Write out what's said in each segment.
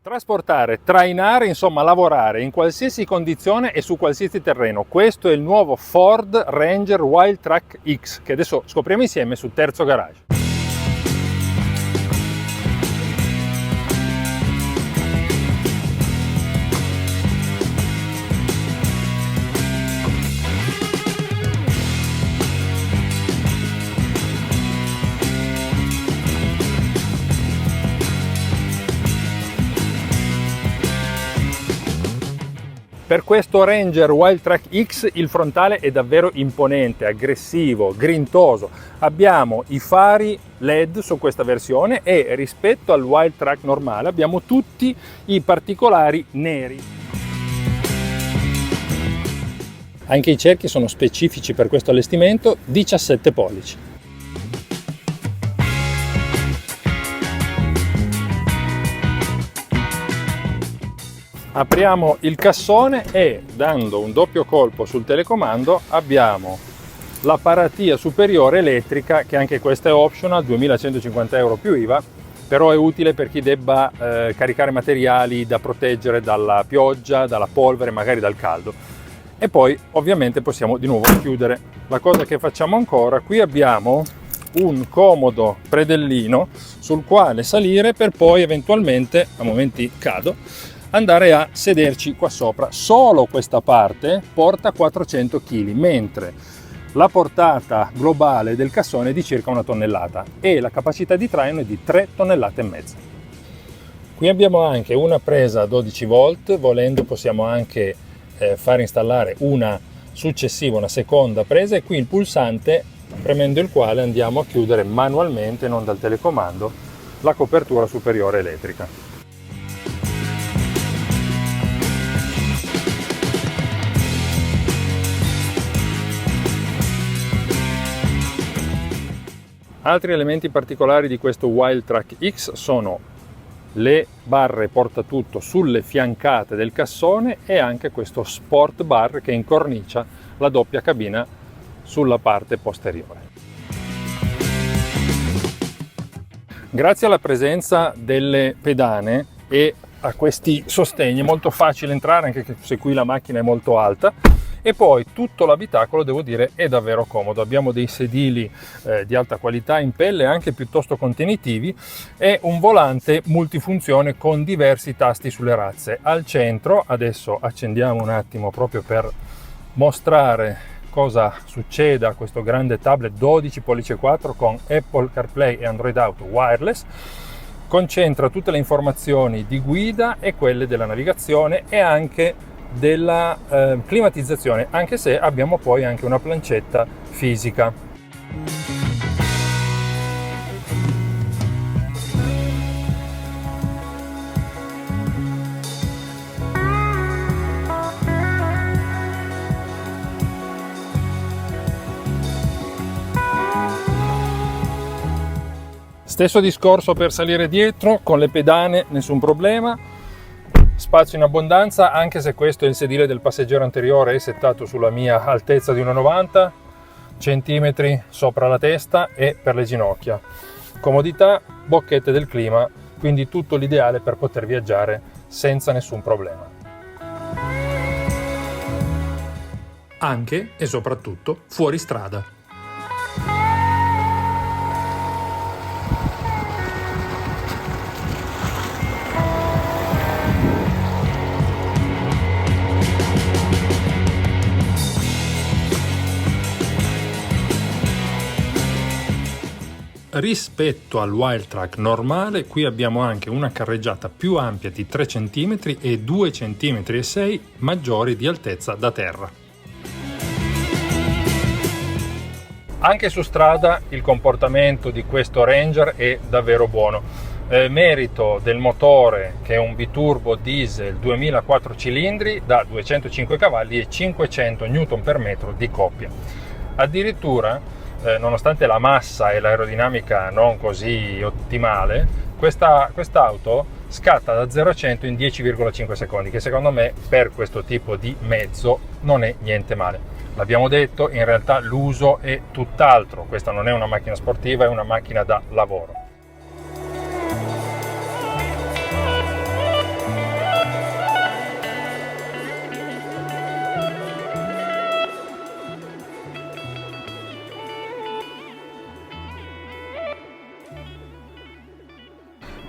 Trasportare, trainare, insomma lavorare in qualsiasi condizione e su qualsiasi terreno. Questo è il nuovo Ford Ranger Wildtrak X che adesso scopriamo insieme sul Terzo Garage. Per questo Ranger Wildtrak X il frontale è davvero imponente, aggressivo, grintoso. Abbiamo i fari LED su questa versione e rispetto al Wildtrak normale abbiamo tutti i particolari neri. Anche i cerchi sono specifici per questo allestimento, 17 pollici. Apriamo il cassone e dando un doppio colpo sul telecomando abbiamo la paratia superiore elettrica, che anche questa è optional, 2150 euro più IVA, però è utile per chi debba caricare materiali da proteggere dalla pioggia, dalla polvere, magari dal caldo. E poi ovviamente possiamo di nuovo chiudere. La cosa che facciamo ancora, qui abbiamo un comodo predellino sul quale salire per poi eventualmente, a momenti cado, andare a sederci qua sopra. Solo questa parte porta 400 kg, mentre la portata globale del cassone è di circa 1 tonnellata e la capacità di traino è di 3,5 tonnellate. Qui abbiamo anche una presa 12 volt, volendo possiamo anche far installare una successiva, una seconda presa, e qui il pulsante premendo il quale andiamo a chiudere manualmente, non dal telecomando, la copertura superiore elettrica. Altri elementi particolari di questo Wildtrak X sono le barre portatutto sulle fiancate del cassone e anche questo sport bar che incornicia la doppia cabina sulla parte posteriore. Grazie alla presenza delle pedane e a questi sostegni è molto facile entrare, anche se qui la macchina è molto alta. E poi tutto l'abitacolo, devo dire, è davvero comodo. Abbiamo dei sedili di alta qualità in pelle, anche piuttosto contenitivi, e un volante multifunzione con diversi tasti sulle razze. Al centro, adesso accendiamo un attimo proprio per mostrare cosa succede a questo grande tablet 12 pollice 4 con Apple CarPlay e Android Auto wireless. Concentra tutte le informazioni di guida e quelle della navigazione e anche della climatizzazione, anche se abbiamo poi anche una plancetta fisica. Stesso discorso per salire dietro, con le pedane nessun problema. Spazio in abbondanza, anche se questo è il sedile del passeggero anteriore, è settato sulla mia altezza di 1,90 cm sopra la testa e per le ginocchia. Comodità, bocchette del clima, quindi tutto l'ideale per poter viaggiare senza nessun problema. Anche e soprattutto fuori strada. Rispetto al Wildtrak normale, qui abbiamo anche una carreggiata più ampia di 3 cm e 2,6 cm maggiori di altezza da terra. Anche su strada il comportamento di questo Ranger è davvero buono. Merito del motore, che è un biturbo diesel 2004 cilindri da 205 cavalli e 500 Nm/m di coppia. Addirittura, nonostante la massa e l'aerodinamica non così ottimale, quest'auto scatta da 0 a 100 in 10,5 secondi, che secondo me per questo tipo di mezzo non è niente male. L'abbiamo detto, in realtà l'uso è tutt'altro, questa non è una macchina sportiva, è una macchina da lavoro.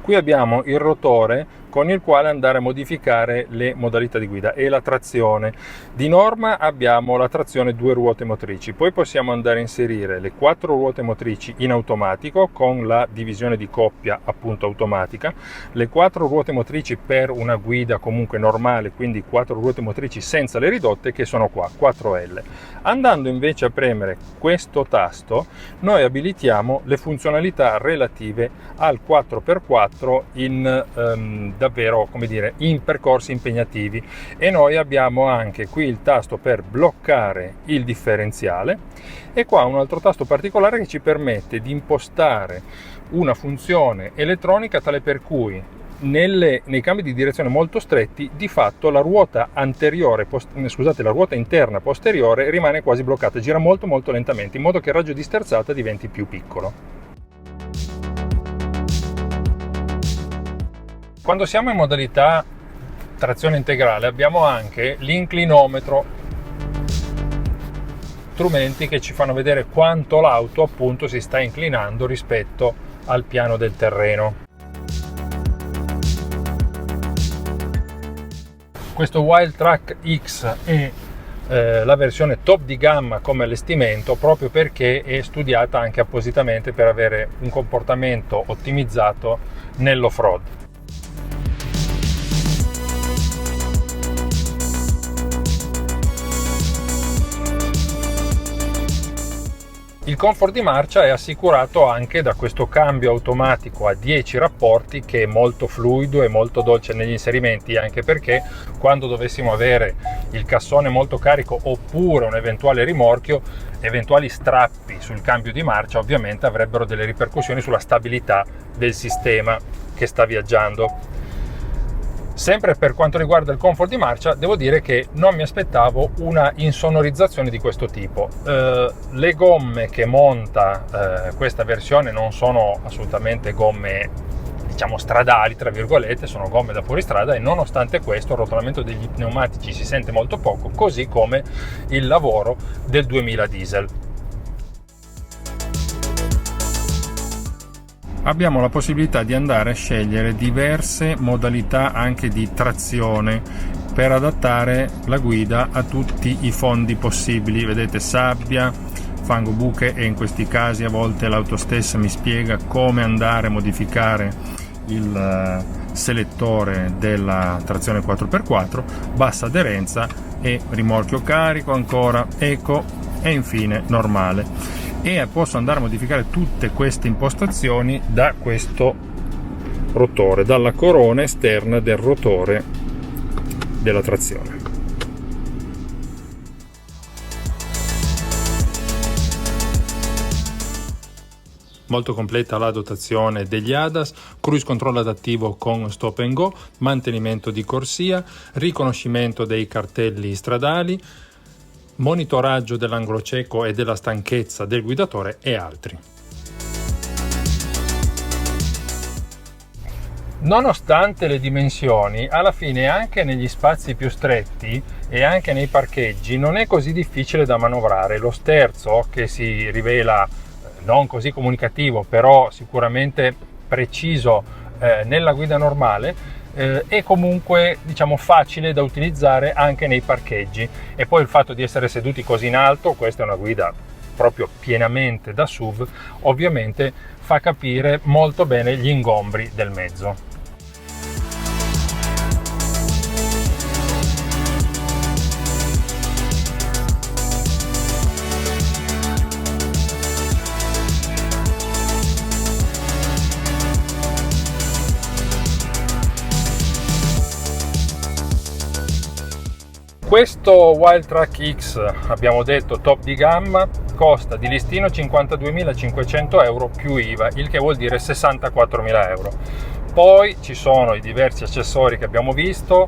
Qui abbiamo il rotore con il quale andare a modificare le modalità di guida e la trazione. Di norma abbiamo la trazione 2 ruote motrici, poi possiamo andare a inserire le 4 ruote motrici in automatico con la divisione di coppia appunto automatica, le 4 ruote motrici per una guida comunque normale, quindi 4 ruote motrici senza le ridotte, che sono qua, 4L. Andando invece a premere questo tasto, noi abilitiamo le funzionalità relative al 4x4 in davvero, come dire, in percorsi impegnativi, e noi abbiamo anche qui il tasto per bloccare il differenziale e qua un altro tasto particolare che ci permette di impostare una funzione elettronica tale per cui nei cambi di direzione molto stretti di fatto la ruota anteriore, la ruota interna posteriore rimane quasi bloccata, gira molto lentamente, in modo che il raggio di sterzata diventi più piccolo. Quando siamo in modalità trazione integrale abbiamo anche l'inclinometro, strumenti che ci fanno vedere quanto l'auto appunto si sta inclinando rispetto al piano del terreno. Questo Wildtrak X è la versione top di gamma come allestimento, proprio perché è studiata anche appositamente per avere un comportamento ottimizzato nell'off-road. Il comfort di marcia è assicurato anche da questo cambio automatico a 10 rapporti che è molto fluido e molto dolce negli inserimenti, anche perché quando dovessimo avere il cassone molto carico oppure un eventuale rimorchio, eventuali strappi sul cambio di marcia ovviamente avrebbero delle ripercussioni sulla stabilità del sistema che sta viaggiando. Sempre per quanto riguarda il comfort di marcia, devo dire che non mi aspettavo una insonorizzazione di questo tipo. Le gomme che monta questa versione non sono assolutamente gomme, diciamo, stradali, tra virgolette, sono gomme da fuoristrada, e nonostante questo il rotolamento degli pneumatici si sente molto poco, così come il lavoro del 2000 diesel. Abbiamo la possibilità di andare a scegliere diverse modalità anche di trazione per adattare la guida a tutti i fondi possibili. Vedete, sabbia, fango, buche, e in questi casi a volte l'auto stessa mi spiega come andare a modificare il selettore della trazione 4x4, bassa aderenza e rimorchio carico, ancora eco e infine normale. E posso andare a modificare tutte queste impostazioni da questo rotore, dalla corona esterna del rotore della trazione. Molto completa la dotazione degli ADAS, cruise control adattivo con stop and go, mantenimento di corsia, riconoscimento dei cartelli stradali, monitoraggio dell'angolo cieco e della stanchezza del guidatore e altri. Nonostante le dimensioni, alla fine anche negli spazi più stretti e anche nei parcheggi non è così difficile da manovrare. Lo sterzo, che si rivela non così comunicativo però sicuramente preciso nella guida normale, è comunque, diciamo, facile da utilizzare anche nei parcheggi. E poi il fatto di essere seduti così in alto, questa è una guida proprio pienamente da SUV, ovviamente fa capire molto bene gli ingombri del mezzo. Questo Wildtrak X, abbiamo detto top di gamma, costa di listino 52.500 euro più IVA, il che vuol dire 64.000 euro. Poi ci sono i diversi accessori che abbiamo visto,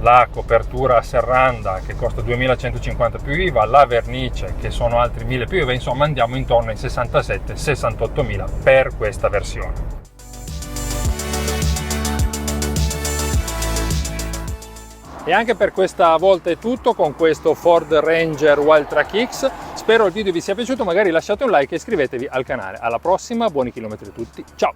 la copertura a serranda che costa 2.150 più IVA, la vernice che sono altri 1.000 più IVA, insomma andiamo intorno ai 67-68.000 per questa versione. E anche per questa volta è tutto con questo Ford Ranger Wildtrak X. Spero il video vi sia piaciuto, magari lasciate un like e iscrivetevi al canale. Alla prossima, buoni chilometri a tutti, ciao!